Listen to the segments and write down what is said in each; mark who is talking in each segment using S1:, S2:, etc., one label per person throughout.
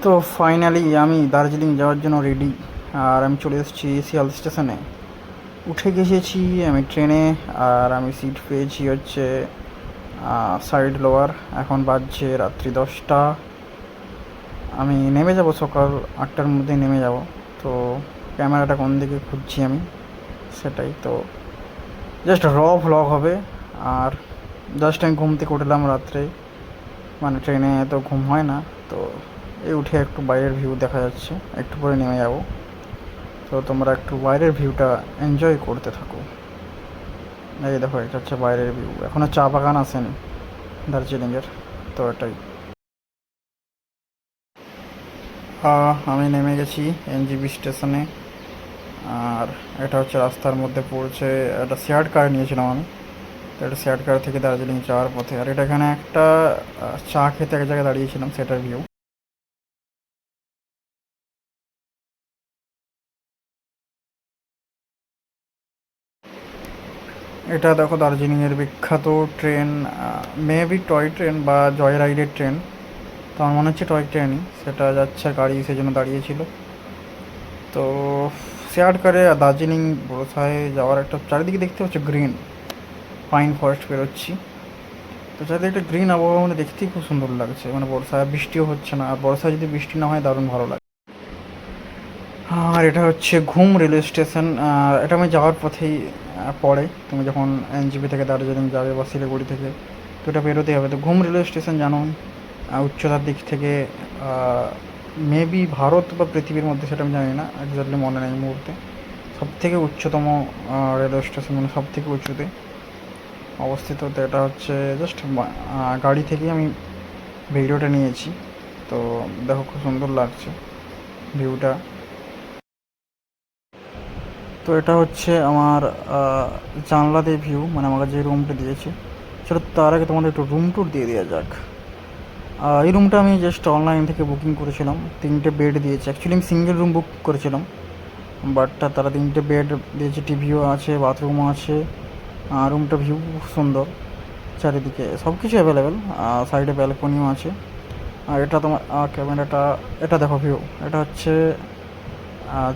S1: তো ফাইনালি আমি দার্জিলিং যাওয়ার জন্য রেডি। আর আমি চলে এসেছি শিয়াল স্টেশনে, উঠে গেছি আমি ট্রেনে। আর আমি সিট পেয়েছি হচ্ছে সাইড লোয়ার। এখন বাজছে রাত্রি 10টা। আমি নেমে যাব সকাল 8টার মধ্যে নেমে যাব। তো ক্যামেরাটা কোন দিকে খুঁজছি আমি, সেটাই তো জাস্ট ভ্লগ হবে। আর জাস্ট আমি ঘুম থেকে উঠলাম রাত্রে, মানে ট্রেনে তো ঘুম হয় না। তো এই উঠে একটু বাইরের ভিউ দেখা যাচ্ছে, একটু পরে নেমে যাব। তো তোমরা একটু বাইরের ভিউটা এনজয় করতে থাকো। এই দেখো, এটা হচ্ছে বাইরের ভিউ। এখনও চা বাগান আসেনি দার্জিলিংয়ের, তো এটাই। আমি নেমে গেছি এনজিবি স্টেশনে। আর এটা হচ্ছে রাস্তার মধ্যে পড়ছে, একটা শেয়ার্ড কার নিয়েছিলাম আমি। তো এটা শেয়ার্ড কার থেকে দার্জিলিং যাওয়ার পথে। আর এটা এখানে একটা চা খেতে এক জায়গায় দাঁড়িয়েছিলাম, সেটার ভিউ। এটা দেখো দার্জিলিংয়ের বিখ্যাত ট্রেন, মেবি টয় ট্রেন বা জয় রাইডের ট্রেন। তো আমার মনে হচ্ছে টয় ট্রেনই, সেটা যাচ্ছে গাড়ি সেই জন্য দাঁড়িয়েছিল। তো শেয়ার করে দার্জিলিং বড়সায় যাওয়ার একটা চারিদিকে দেখতে পাচ্ছ গ্রিন পাইন ফরেস্ট বেরোচ্ছি। তো চারিদিকে একটা গ্রিন আবহাওয়া, মানে দেখতেই খুব সুন্দর লাগছে। মানে বর্ষায় বৃষ্টিও হচ্ছে না, আর বর্ষায় যদি বৃষ্টি না হয় দারুণ ভালো লাগে। আর এটা হচ্ছে ঘুম রেলওয়ে স্টেশন। এটা আমি যাওয়ার পথেই পড়ে। তুমি যখন এনজিপি থেকে দার্জিলিং যাবে বা শিলিগুড়ি থেকে, তো এটা বেরোতেই হবে। তো ঘুম রেলওয়ে স্টেশন জানো, উচ্চতার দিক থেকে মেবি ভারত বা পৃথিবীর মধ্যে, সেটা আমি জানি না, এক্স্যাক্টলি মনে নেই এই মুহূর্তে। সব থেকে উচ্চতম রেলওয়ে স্টেশন, মানে সব থেকে উঁচুতে অবস্থিত। তো এটা হচ্ছে জাস্ট গাড়ি থেকেই আমি ভিডিওটা নিয়েছি। তো দেখো খুব সুন্দর লাগছে ভিউটা। তো এটা হচ্ছে আমার জানলা দিয়ে ভিউ, মানে আমাকে যে রুমটা দিয়েছে। সেটা তার আগে তোমাদের একটু রুম ট্যুর দিয়ে দেওয়া যাক। এই রুমটা আমি জাস্ট অনলাইন থেকে বুকিং করেছিলাম। 3টে বেড দিয়েছে, অ্যাকচুয়ালি আমি সিঙ্গেল রুম বুক করেছিলাম, বাট তারা 3টে বেড দিয়েছে, টিভিও আছে, বাথরুমও আছে। রুমটা ভিউ খুব সুন্দর, চারিদিকে সব কিছু অ্যাভেলেবেল। সাইডে ব্যালকনিও আছে। আর এটা তোমার ক্যামেরাটা, এটা দেখো ভিউ। এটা হচ্ছে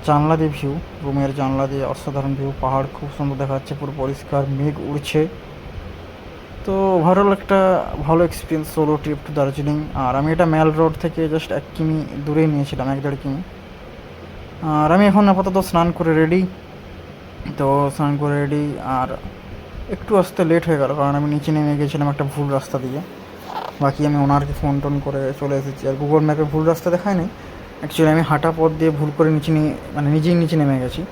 S1: জানলা দিয়ে ভিউ, রুমের জানলা দিয়ে অসাধারণ ভিউ। পাহাড় খুব সুন্দর দেখা যাচ্ছে, পুরো পরিষ্কার, মেঘ উড়ছে। তো ওভারঅল একটা ভালো experience solo trip to Darjeeling. আর আমি এটা ম্যাল রোড থেকে জাস্ট 1 কিমি দূরে নিয়েছিলাম, 1-1.5 কিমি। আর আমি এখন আপাতত স্নান করে রেডি। তো স্নান করে রেডি, আর একটু আসতে লেট হয়ে গেল কারণ আমি নিচে নেমে গেছিলাম একটা ভুল রাস্তা দিয়ে। বাকি আমি ওনারকে ফোন টোন করে চলে এসেছি। আর গুগল ম্যাপে ভুল রাস্তা দেখায় নি, অ্যাকচুয়ালি আমি হাঁটা পথ দিয়ে ভুল করে নিচে নিয়ে, মানে নিজেই নিচে নেমে গেছি।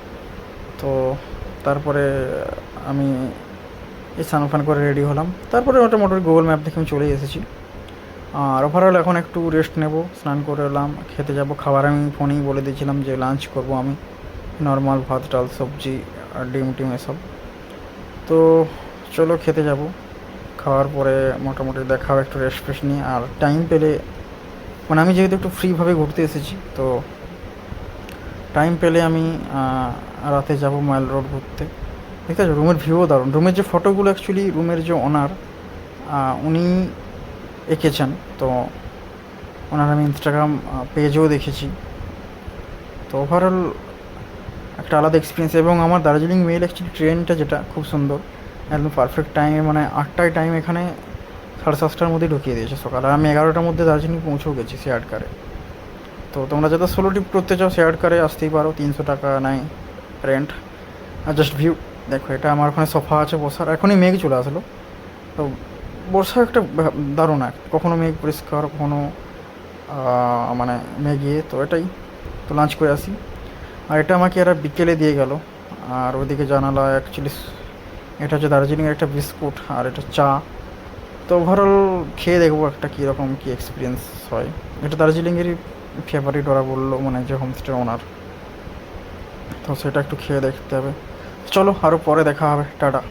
S1: তো তারপরে আমি এই স্নান ফান করে রেডি হলাম। তারপরে মোটামুটি গুগল ম্যাপ দেখে আমি চলেই এসেছি। আর ওভারঅল এখন একটু রেস্ট নেব। স্নান করে এলাম, খেতে যাব। খাবার আমি ফোনেই বলে দিয়েছিলাম যে লাঞ্চ করব আমি, নর্মাল ভাত ডাল সবজি আর ডিম টিম এসব। তো চলো খেতে যাব। খাওয়ার পরে মোটামুটি দেখাও একটু রেস্ট ফ্রেস্ট নিয়ে। আর টাইম পেলে, মানে আমি যেহেতু একটু ফ্রিভাবে ঘুরতে এসেছি, তো টাইম পেলে আমি রাতে যাব মাইল রোড ঘুরতে। ঠিক আছে, রুমের ভিউও দারুণ। রুমের যে ফটোগুলো, অ্যাকচুয়ালি রুমের যে ওনার, উনি এঁকেছেন। তো ওনার আমি ইনস্টাগ্রাম পেজেও দেখেছি। তো ওভারঅল একটা আলাদা এক্সপিরিয়েন্স। এবং আমার দার্জিলিং মেল অ্যাকচুয়ালি ট্রেনটা যেটা খুব সুন্দর, একদম পারফেক্ট টাইমে, মানে 8টায় টাইম এখানে 7:30টার মধ্যেই ঢুকিয়ে দিয়েছে সকাল। আর আমি 11টার মধ্যে দার্জিলিং পৌঁছেও গেছি শেয়ার্ড কারে। তো তোমরা যাতে সোলো ট্রিপ করতে চাও শেয়ার্ড কারে আসতেই পারো, 300 টাকা নেয় রেন্ট। আর জাস্ট ভিউ দেখো, এটা আমার ওখানে সোফা আছে বসার। এখনই মেঘ চলে আসলো। তো বর্ষা একটা দারুণ এক, কখনো মেঘ পরিষ্কার, কখনো মানে মেঘিয়ে। তো এটাই। তো লাঞ্চ করে আসি। আর এটা আমাকে এরা বিকেলে দিয়ে গেল। আর ওইদিকে জানালা অ্যাকচুয়ালি, এটা হচ্ছে দার্জিলিংয়ের একটা বিস্কুট, আর এটা চা। তো ওভারঅল খেয়ে দেখবো একটা কীরকম কী এক্সপিরিয়েন্স হয়। এটা দার্জিলিংয়েরই ফেভারিট ওরা বললো, মানে যে হোমস্টে ওনার। তো সেটা একটু খেয়ে দেখতে হবে। চলো, আরও পরে দেখা হবে, টাটা।